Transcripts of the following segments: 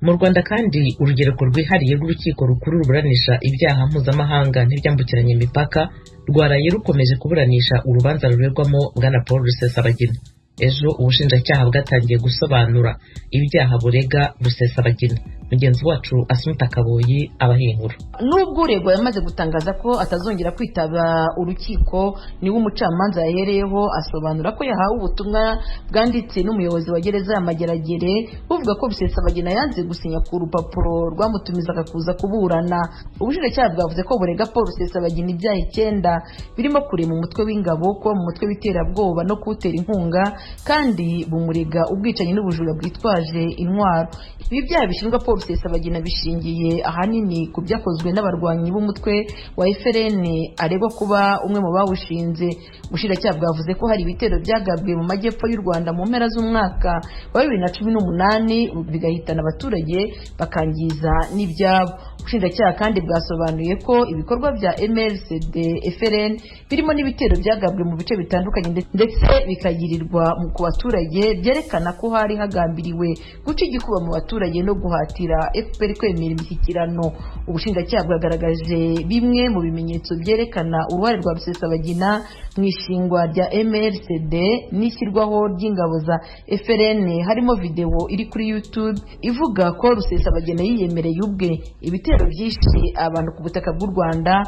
Mu Rwanda kandi urugereko rwihariye rw'urukiko rukuru ruburanisha ibyaha mpuzamahanga n'ibyambukiranya imipaka rwaraye rukomeje kuburanisha urubanza rurerwamo bwana Paul Rusesabagina. Ejo ubushinjacyaha bwatangiye gusobanura ibyaha burega Rusesabagina. Mugenzi wacu Asumta Kaboyi abahinkuru. Nubwo uregwa yamaze gutangaza ko atazongera kwitaba urukiko, niwe umucamanza yahereyeho asobanura ko yahawe ubutumwa bwanditse n'umuyobozi wa gereza ya Mageragere buvuga ko Rusesabagina yanze gusinya ku rupapuro rwamutumizaga kuza kuburana. Ubushinjacyaha bwavuze ko burega Paul Rusesabagina ibyaha 9 birimo kurema umutwe w'ingabo, kuba mu mutwe w'iterabwoba no kuwutera inkunga, kandi bumurega ubwicanyi n'ubujura bwitwaje intwaro. Ibi byaha bishinjwa Paul Rusesabagina bishingiye ahanini ku byakozwe n'abarwanyi b'umutwe wa FRN aregwa kuba umwe mu bawushinze. Ubushinjacyaha bwavuze ko hari ibitero byagabwe mu majyepfo y'u Rwanda mu mpera z'umwaka wa 2018 bigahitana abaturage bakangiza n'ibyabo. Ubushinjacyaha kandi bwasobanuye ko ibikorwa bya MLCD FRN birimo n'ibitero byagabwe mu bice bitandukanye ndetse bikagirirwa ku baturage, byerekana ko hari hagambiriwe guca igikuba mu baturage no guhatira FPR kwemera imishyikirano. Ubushinjacyaha bwagaragaje bimwe mu bimenyetso byerekana uruhare rwa Rusesabagina mu ishingwa rya MLCD n'ishyirwaho ry'ingabo za FRN, harimo video iri kuri YouTube ivuga ko Rusesabagina yiyemereye ubwe ibitero byinshi abantu ku butaka bw'u Rwanda,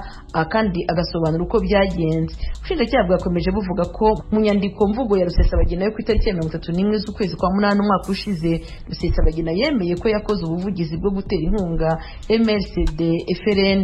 kandi agasobanura uko byagenze. Ubushinjacyaha bwakomeje buvuga ko mu nyandiko mvugo ya Rusesabagina yo ku itariki ya 31 z'ukwezi kwa 8 umwaka ushize, Rusesabagina yemeye ko yakoze ubuvugizi bwo gutera inkunga MLCD FRN.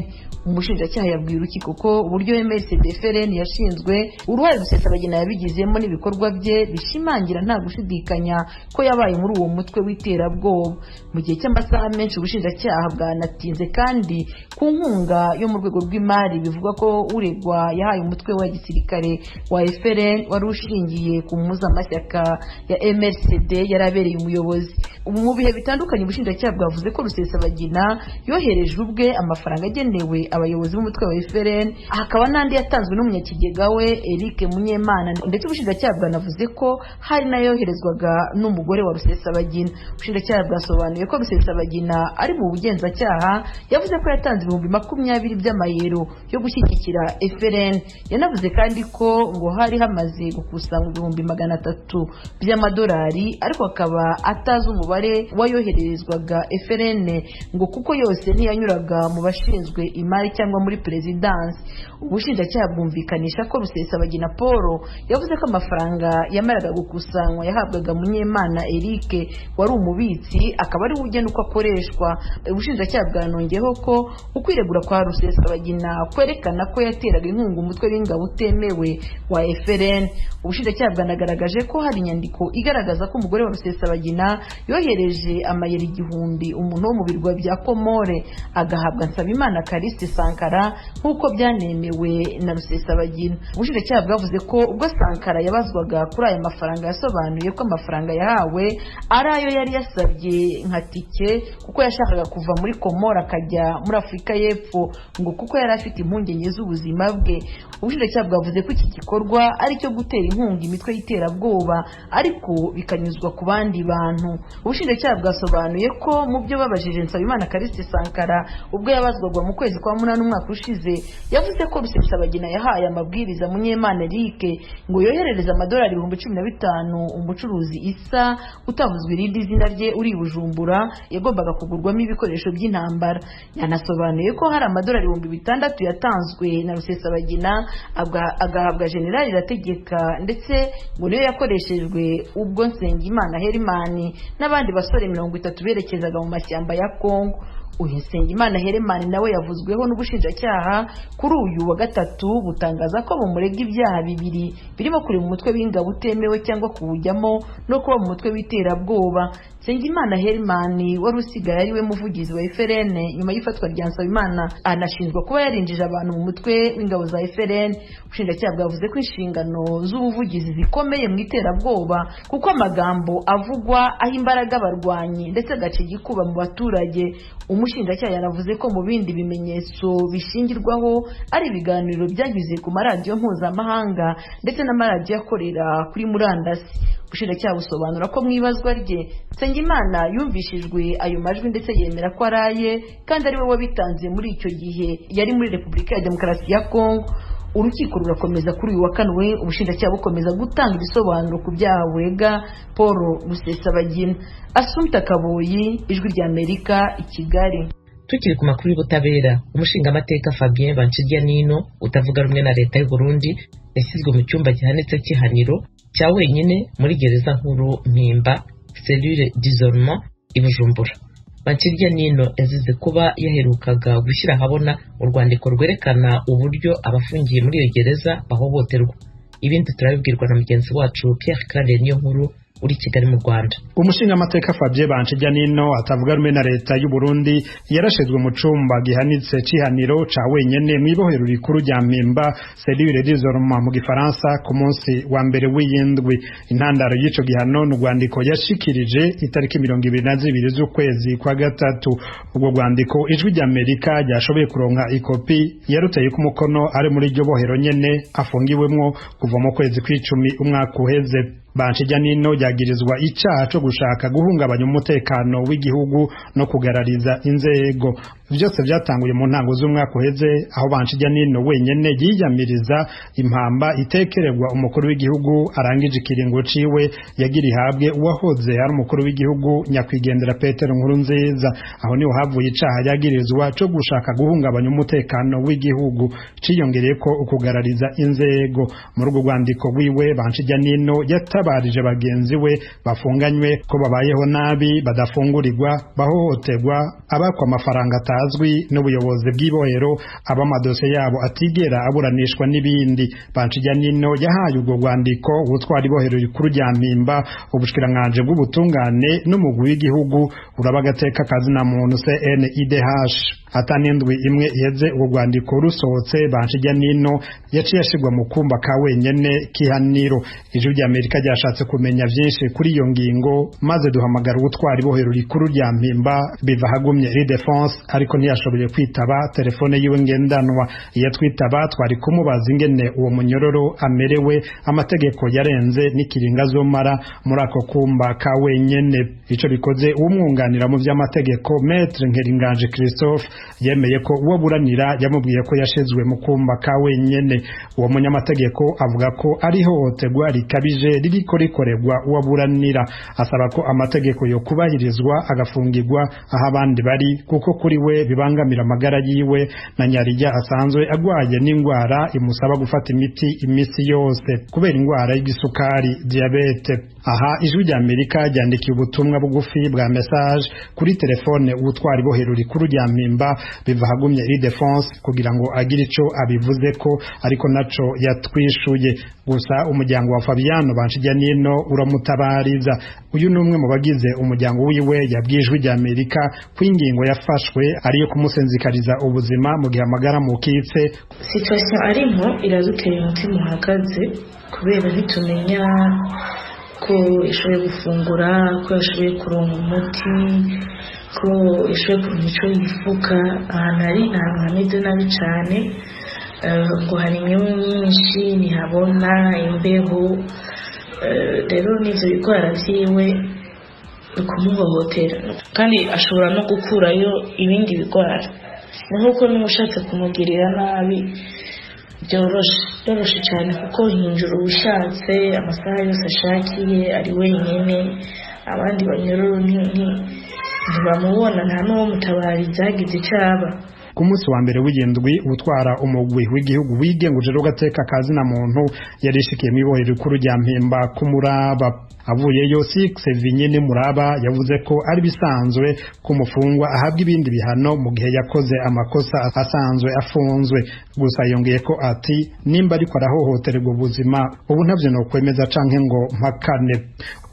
Umushinjacyaha yabwiye urukiko ko uburyo MLCD FRN yashinzwe, uruhare Rusesabagina yabigizemo n'ibikorwa bye bishimangira nta gushidikanya ko yabaye muri uwo mutwe w'iterabwoba. Mu gihe cy'amasaha menshi ubushinjacyaha bwanatinze kandi ku nkunga yo mu rwego rw'imari, bivuga ko uregwa yahaye umutwe wa gisirikare wa FRN wari ushingiye ku muzamashyaka ya MLCD yarabereye umuyobozi. Mu bihe bitandukanye ubushinjacyaha bwavuze ko Rusesabagina yohereje ubwe amafaranga agenewe abayobozi b'umutwe wa FRN, hakaba n'andi yatanzwe n'umunyakigega we Eric Munyemana, ndetse ubushinjacyaha bwanavuze ko hari nayoherezwaga n'umugore wa Rusesabagina. Ubushinjacyaha bwasobanuye ko Rusesabagina ari mu bugenzacyaha yavuze ko yatanze 20,000 by'amayero yo gushyigikira FRN. Yanavuze kandi ko ngo hari hamaze gukusanya 300,000 by'amadolari, ariko akaba atazi umubare wayohererezwaga FRN ngo kuko yose ntiyanyuraga mu bashinzwe imari cyangwa muri perezidansi. Ubushinjacyaha bwumvikanisha ko Rusesabagina Paul yavuze ko amafaranga yamaraga gukusanywa yahabwaga Munyemana Eric wari umubitsi, akaba ari ugena uko akoreshwa. Ubushinjacyaha bwanongeyeho ko ukwiregura kwa Rusesabagina kwerekana ko yateraga inkunga umutwe w'ingabo utemewe wa FRN. Ubushinjacyaha bwanagaragaje ko hari inyandiko igaragaza ko umugore wa Rusesabagina yohereje amayeri 1,000 umuntu wo mu birwa bya Komore agahabwa Nsabimana Kariste Sankara nk'uko byanemewe na Rusesabagina. Ubushinjacyaha bwavuze ko ubwo Sankara yabazwaga kuri aya mafaranga yasobanuye ko amafaranga yahawe ari ayo yari yasabye nka tike kuko yashakaga kuva muri Komora akajya muri Afurika y'Epfo, ngo kuko yari afite impungenge z'ubuzima bwe. Ubushinjacyaha bwavuze ko iki gikorwa ari cyo gutera inkunga imitwe y'iterabwoba ariko bikanyuzwa ku bandi bantu. Ubushinjacyaha bwasobanuye ko mu byo babajije Nsabimana Kariste Sankara ubwo yabazwaga mu kwezi kwa 8 umwaka ushize, yavuze ko Rusesabagina yahaye amabwiriza Munyemana Eric ngo yoherereza amadolari 15,000 umucuruzi Isa utavuzwe irindi zina rye uri Bujumbura yagombaga kugurwamo ibikoresho by'intambara. Yanasobanuye ko hari amadolari 6,000 yatanzwe na Rusesabagina agahabwa General Irategeka, ndetse ngo niyo yakoreshejwe ubwo Nsengimana Herman n'abandi basore 30 berekezaga mu mashyamba ya Kongo. Nsengimana Herman nawe yavuzweho n'ubushinjacyaha kuri uyu wa gatatu butangaza ko bumurega ibyaha 2 birimo kuri mu mutwe w'ingabo utemewe cyangwa kuwujyamo no kuba mu mutwe w'iterabwoba. Nsengimana Herman wari usigaye ari we muvugizi wa FRN nyuma y'ifatwa rya Nsabimana, anashinjwa kuba yarinjije abantu mu mutwe w'ingabo za FRN. Ubushinjacyaha bwavuze ko inshingano z'ubuvugizi zikomeye mu iterabwoba kuko amagambo avugwa aho imbaraga abarwanyi ndetse agace igikuba mu baturage. umushinjacyaha yanavuze ko mu bindi bimenyetso bishingirwaho ari ibiganiro byanyuze ku maradiyo mpuzamahanga ndetse n'amaradiyo akorera kuri murandasi. Ubushinjacyaha busobanura ko mu ibazwa rye Nsengimana yumvishijwe ayo majwi ndetse yemera ko araye kandi ari we wabitanze muri icyo gihe yari muri Repubulika ya Demokarasi ya Kongo. Urukiko rurakomeza kuri uyu wa kane ubushinjacyaha bukomeza gutanga ibisobanuro ku byaha burega Paul Rusesabagina. Assumpta Kaboyi, Ijwi ry'Amerika, i Kigali. Tukiri ku makuru y'ubutabera, umushingamateka Fabien Banshiryanino utavuga rumwe na leta y'u Burundi yashyizwe mu cyumba gihanitse cy'ihaniro cya wenyine muri gereza nkuru Mpimba cellule d'isolement i Bujumbura. Banshiryanino yazize kuba yaherukaga gushyira ahabona urwandiko rwerekana uburyo abafungiye muri iyo gereza bahohoterwa. Ibindi turabibwirwa na mugenzi wacu Pierre Claver Niyonkuru uri Kigali mu Rwanda. Umushingamateka Fabien Banshiryanino atavuga rumwe na leta y'u Burundi yarashizwe mu cumba gihanitse cihaniro ca wenyene mwibohero rikuru rya Mpimba cellule d'isolement mu gifaransa ku munsi wa mbere w'iyindwi. Intandaro y'ico gihano n'urwandiko yashikirije itariki 22 z'ukwezi kwa gatatu. Ubwo rwandiko Ijwi ry'Amerika ryashoboye kuronka ikopi yaruteye ku mukono ari muri iryo bohero nyene afungiwemwo kuva mu kwezi kw'icumi umwaka uheze. Banshiryanino yagirizwa icyaha cyo gushaka guhungabanya umutekano w'igihugu no kugarariza inzego. Byose byatanguye mu ntango z'umwaka uheze aho Banshiryanino wenyene yiyamiriza impamba itekererwa umukuru w'igihugu arangije ikiringo ciwe yagira ihabwe uwahoze ari umukuru w'igihugu nyakwigendera Petero Nkurunziza. Aho niho havuye icyaha yagirizwa cyo gushaka guhungabanya umutekano w'igihugu ciyongereye ko ukugarariza inzego. Muri urwo rwandiko rwiwe Banshiryanino yatabarije bagenzi we bafunganywe ko babayeho nabi, badafungurirwa, bahohoterwa, abakwa amafaranga azwi n'ubuyobozi bw'ibohero, abamadose yabo atigera aburanishwa n'ibindi. Banshiryanino yahaye ubwo rwandiko ubutwara ibohero rikuru rya Mpimba, ubushikiranganje bw'ubutungane n'umugwi w'igihugu urabagateka kazina muntu CNIDH. Atanindwi imwe iheze ubwo rwandiko rusohotse Banshiryanino yaciye ashigwa mu kumba ka wenyene kihaniro. Ijwi ry'Amerika ryashatse kumenya byinshi kuri iyo ngingo maze duhamagara ubutwara ibohero rikuru rya Mpimba biva hagumye Defense ariko ntiyashoboye kwitaba telefone yiwe ngendanwa. Iyo twitaba twari kumubaza ingene uwo munyororo amerewe, amategeko yarenze n'ikiringa zomara muri ako kumba ka wenyene. Ico bikoze umwunganira mu by'amategeko Maître Nkeringanje Christophe yemeye ko uwo buranira yamubwiye ko yashizwe mu kumba ka wenyene. Uwo munyamategeko avuga ko ari hohoterwa rikabije ririko rikorerwa uwo buranira, asaba ko amategeko yo kubahirizwa agafungirwa aho abandi bari kuko kuri we bibangamira amagara yiwe na nyarija asanzwe agwaye n'ingwara imusaba gufata imiti imisi yose kubera ingwara y'igisukari diabete. Aha Ijwi ry'Amerika ryandikiye ubutumwa bugufi bwa message kuri telefone ubutwara ibohero rikuru rya Mpimba biva hagumye Defense kugira ngo agire ico abivuze ko, ariko naco yatwishuye. Gusa umuryango wa Fabiano Banshiryanino uramutabariza. Uyu numwe mu bagize umuryango wiwe yabwiye Ijwi ry'Amerika ko ingingo yafashwe ariyo kumusenzikariza ubuzima mu gihe amagara mu kitse. Situation arimo iraduteye umutima uhagaze kubera ntitumenya ko ishoboye gufungura, ko ishoboye kuronka umuti, ko ishoboye kuronka ico yifuka. Ahantu ari ntabwo hameze nabi cyane, ngo hari imyunyu myinshi ntihabona imbeho. Rero n'ivyo bigwara vyiwe ukumuhohotera kandi ashobora no gukurayo ibindi bigwara. Nuko n'ushatse kumugirira nabi byoroshe cyane kuko hinjura ubushatse amasaha yose ashakiye ari wenyine, abandi banyororo ntibamubona, nta n'uwo mutabariza hagize icaba. Ku munsi wa mbere w'indwi utwara umugwi w'igihugu wigenguje rugateka kazina muntu yarishikiye mu ibohero rikuru rya Mpimba ku Muraba. Avuyeyo Vinyine Muraba yavuze ko ari bisanzwe ko umufungwa ahabwa ibindi bihano mu gihe yakoze amakosa asanzwe afunzwe. Gusa yongeye ko ati nimba ariko arahohoterwa ubuzima ubu ntavyo no kwemeza canke ngo mpakane.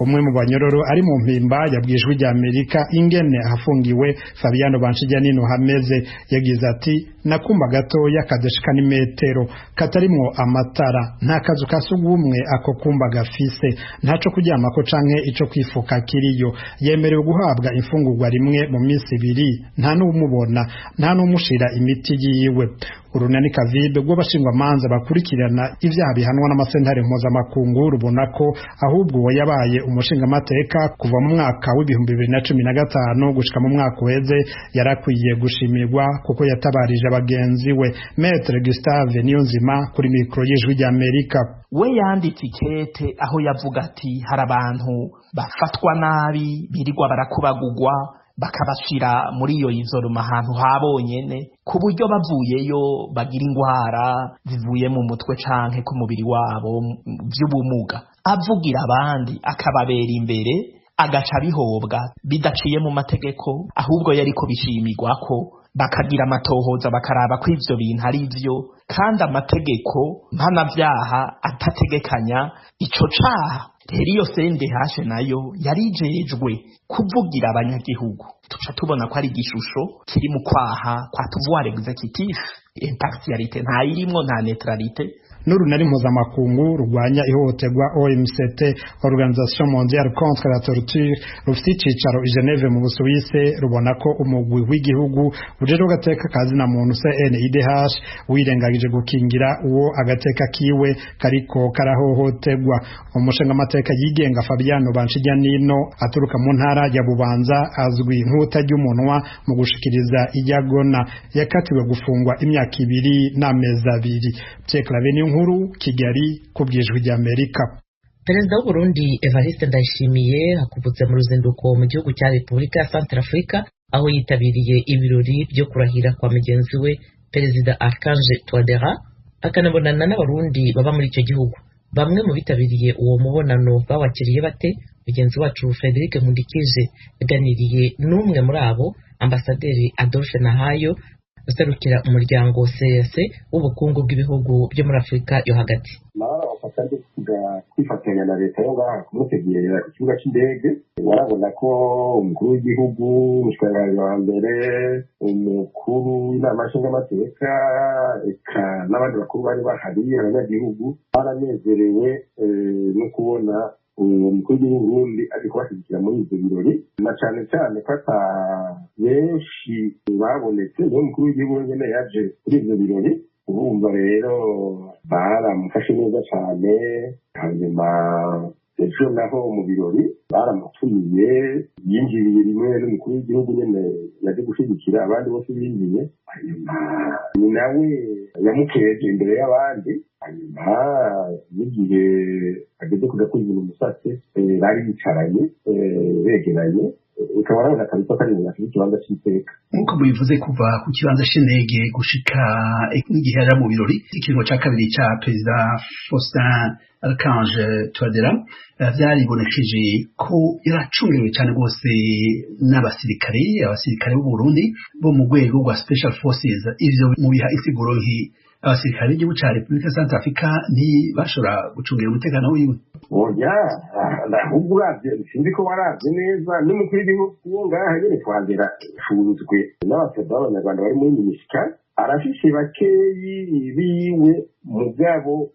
Umwe mu banyororo ari mu Mpimba yabwiye Ijwi ry'Amerika ingene ahafungiwe Fabiano Banshiryanino hameze. Yagize ati nakumba gato yakadeshika ni metero katarimwo amatara, nta kazu kasugumwe ako kumba gafise, ntaco kuryama kuryama ko canke ico kwifuka kiriyo. Yemerewe guhabwa imfungurwa rimwe mu minsi ibiri, nta n'umubona, nta n'umushira imiti yiwe. Urunani Kavibe rw'abashingwamanza bakurikirana ivyaha bihanwa n'amasentare mpuzamakungu rubona ko ahubwo uwo yabaye umushingamateka kuva mu mwaka w'ibihumbi 2015 gushika mu mwaka uheze yarakwiye gushimirwa kuko yatabarije abagenzi we. Maître Gustave Niyonzima kuri mikro y'Ijwi ry'Amerika. We yanditse ikete aho yavuga ati hari abantu bafatwa nabi birirwa barakubagugwa bakabashira muri iyo izoroma ahantu habonyene ku buryo bavuyeyo bagira ingwara zivuye mu mutwe canke ku mubiri wabo vy'ubumuga. Avugira abandi akababera imbere agaca bihobwa bidaciye mu mategeko, ahubwo yariko bishimirwako bakagira amatohoza bakaraba ko ivyo bintu ari vyo, kandi amategeko mpanavyaha atategekanya ico caha. Rero iyo CNDH nayo yarijejwe kuvugira abanyagihugu. Tuca tubona ko ari igishusho kiri mu kwaha kwa pouvoir exécutif, impartialité ntayirimwo, nta neutralité. N'urunani mpuzamakungu rurwanya ihohoterwa OMCT, Organisation Mondiale contre la Torture, rufite icicaro i Geneve mu Busuwise, rubona ko umugwi w'igihugu ujejwe agateka kazina muntu CNIDH wirengagije gukingira uwo agateka kiwe kariko karahohoterwa. Umushingamateka yigenga Fabiano Banshijyanino aturuka mu ntara ya Bubanza azwi nk'utarya umunwa mu gushikiriza ijagona, yakatiwe gufungwa imyaka 2 n'amezi 2. Nkuru Kigali kubwijwe ry'Amerika. Perezida w'u Burundi Evariste Ndayishimiye hakuvutse mu ruzinduko mu gihugu cya Repubulika ya Centrafrica aho yitabiriye ibirori byo kurahira kwa mugenzi we Perezida Archange Touadera, akanabonana n'abarundi baba muri icyo gihugu. Bamwe mu bitabiriye uwo mubonano bawakiriye bate? Mugenzi wacu Frederic Nkundikije yaganiriye n'umwe muri abo, Ambasaderi Adolphe Nahayo userukira umuryango CEC w'ubukungu bw'ibihugu byo muri Afrika yo hagati. Kwifatanya na leta yo ngaha kumutegera ikibuga cy'indege, barabona ko umukuru w'igihugu, umushikiranganji wa mbere, umukuru w'inama nshingamateka eka n'abandi bakuru bari bahari, abanyagihugu baranezerewe no kubona umukuru w'Uburundi ari kubashyigikira muri ibyo birori, na cyane cyane ko ata benshi babonetse. Niyo umukuru w'igihugu nyine yaje kuri ibyo birori, urumva rero baramufashe neza cyane. Hanyuma ejo naho mu birori baramutumiye, yinjiriye rimwe n'umukuru w'igihugu nyine yaje gushyigikira, abandi bose binjiye. Hanyuma ni nawe yamukeje imbere y'abandi. Hanyuma n'igihe ageze kuja kwizina umusatsi bari bicaranye begeranye, ukaba urabona kabisa ko ari ibintu afite ikibanza cy'iteka. Nk'uko mubivuze, kuva ku kibanza c'indege gushika n'igihe yaja mu birori, ikiringo ca kabiri ca Perezida Faustin Archange Touadera vyaribonekeje ko yaracungewe cane rwose n'abasirikare b'u Burundi bo mu rwego rwa Special Forces. Ivyo mubiha isiguro nki abasirikare b'igihugu ca Repubulika ya Centrafrica ntibashobora gucungira umutekano wiwe? Oya, ahubwo uravye sinzi ko waravye neza n'umukuru w'igihugu ngaha nyene Touadera funzwe n'abasoda b'abanyarwanda bari muri MINUSCA, arafise bakeyi biwe mugabo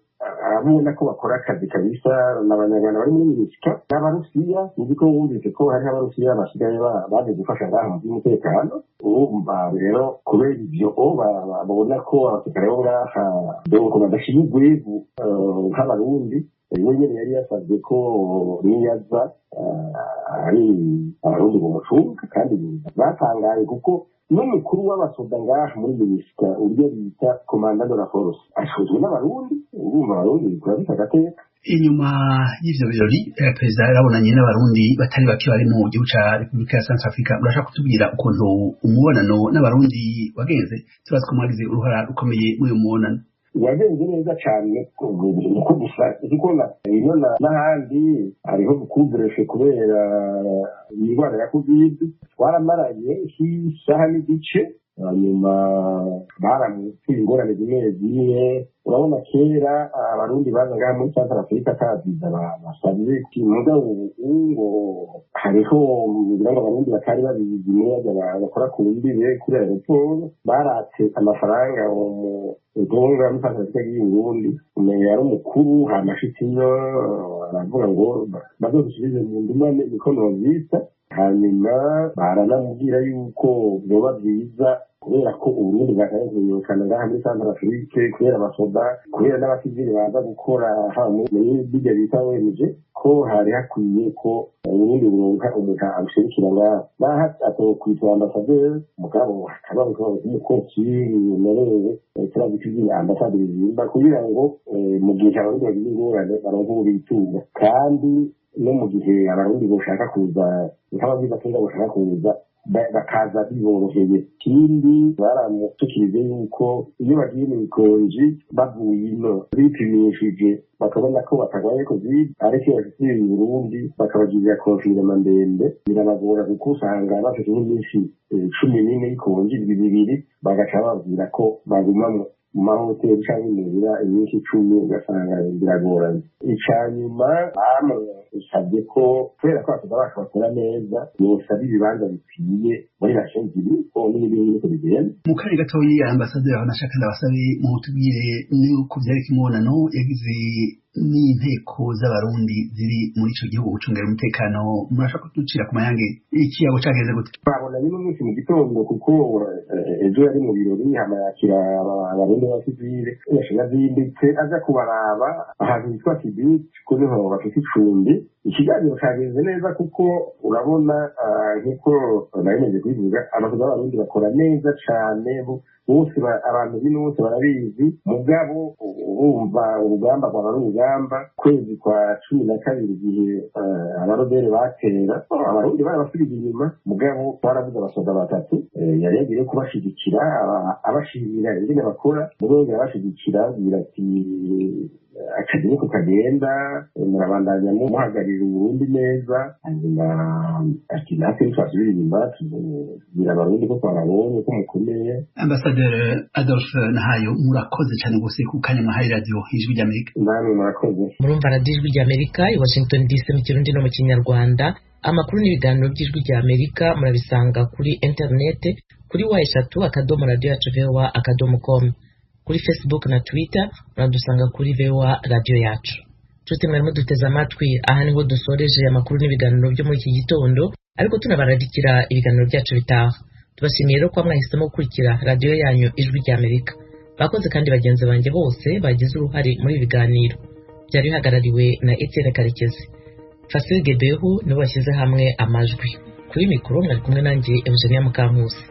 abona ko bakora akazi kabisa n'abanyarwanda bari muri MINUSCA n'abarusiya. Sinzi ko wumvise ko hariho abarusiya basigaye baje gufasha ngaha mu by'umutekano. Urumva rero kubera ivyo babona ko abasirikare bo ngaha doko badashira urwego nk'abarundi, we nyene yari yasavye ko niyaza ari abarundi bomucunga, kandi batangaye kuko n'umukuru w'abasoda ngaha muri MINUSCA uryo bita Commandant de la Force ashozwe n'abarundi. Urumva abarundi kurabita agateka. Inyuma y'ivyo birori Perezida yarabonanye n'abarundi batari bake bari mu gihugu ca Repubulika ya Centrafrica. Urashaka kutubwira ukuntu umubonano n'abarundi wagenze? Tubazi ko mwagize uruhara rukomeye muri uyu mubonano. Wagenze neza cyane uko gusa ikona ino n'ahandi hariho gukubureshe kubera indwara ya COVID. Twaramaranye isaha n'igice, hanyuma baramutuye ingorane zimwe urabona kera abarundi baza ngaha muri Central Africa kaziza basabye mugabo ngo hariho ngira ngo abarundi batari babizi neza bakora ku mbibe kuri aeroport baratse amafaranga utonga muri Central Africa y'Uburundi umenye yari umukuru hamashitino aravuga ngo bazosubize mu ndumane ikonomista hanyuma baranamubwira yuko byoba byiza kubera ko Uburundi bwakayekana ngaha muri Central Africa kubera abasoda kubera n'abasivili baza gukora muri bijya bita ONG ko hari hakwiye ko Uburundi buronka umuntu abishirikira ngaha naho atokwitwa ambasaderi mugabo hakaba umukozi umerewe turabikigira ambasaderi zimba kugira ngo mu gihe abarundi bagize ingorane baronke ubu bitunga kandi no mu gihe abarundi boshaka kuza nk'abagize akenga boshaka kuza bakaza biboroheye ikindi baramutukirije yuko iyo bagiye mu ikonji bavuye ino bipimishije bakabona ko batagwaye covid ariko bashyize mu Burundi bakabagirira confinement ndende birabagora kuko usanga bafite nk'iminsi 14 y'ikonji bibiri bagaca babwira ko bagumamwo mu mahoteli cyangwa imibira iminsi 10 ugasanga biragoranye icyanyuma bamusabye ko kubera ko bashobora bakora neza yosaba ibibanza bikwiye muri Nashville ko n'ibindi bintu bigenda mu kanya gatoyi ambasaderi abanashaka ndabasabe mu tubwire nuko byari kimubonano yagize n'inteko z'abarundi ziri muri ico gihugu gucungira umutekano murashaka kuducira ku mayange ikiyago cageze gute babona ni umunsi mu gitondo kuko ejo yari mu birori hamayakira abarundi b'abasivile yashinga zinditse aza kubaraba ahantu hitwa Kibiti ko niho bafite icumbi ikiganiro cageze neza kuko urabona nk'uko narimeze kubivuga abakozi b'abarundi bakora neza cane bose abantu bino bose barabizi mugabo urumva urugamba rwaba ari urugamba kwezi kwa 12 igihe abarodere batera abarundi barabasubiza inyuma mugabo baravuze abasoda batatu yari yagiye kubashigikira abashimira ingene bakora mugabo yabashigikira agira ati akagiye kukagenda murabandanya muhagarira Uburundi neza hanyuma ati natwe twasubira inyuma tubwira abarundi ko twababonye ko mukomeye Ambasaderi Adolphe Nahayo murakoze cyane gose ku kanya mwahaye radio Ijwi ry'Amerika namwe murakoze murumva radio Ijwi ry'Amerika i Washington DC mu Kirundi no mu Kinyarwanda amakuru n'ibiganiro by'Ijwi ry'Amerika murabisanga kuri internet kuri wa3.radio.com kuri Facebook na Twitter muradusanga kuri VOA radio yacu Nshuti mwarimo duteze amatwi aha niho dusoreje amakuru n'ibiganiro byo muri iki gitondo ariko tunabaradikira ibiganiro byacu bitaha tubashimiye rero ko mwahisemo gukurikira radio yanyu Ijwi ry'Amerika bakoze kandi bagenzi banjye bose bagize uruhare muri ibiganiro byari bihagarariwe na Etienne Karekezi Fasil Gebehu nibo bashyize hamwe amajwi kuri mikoro mwari kumwe nanjye Eugenia Mukankusi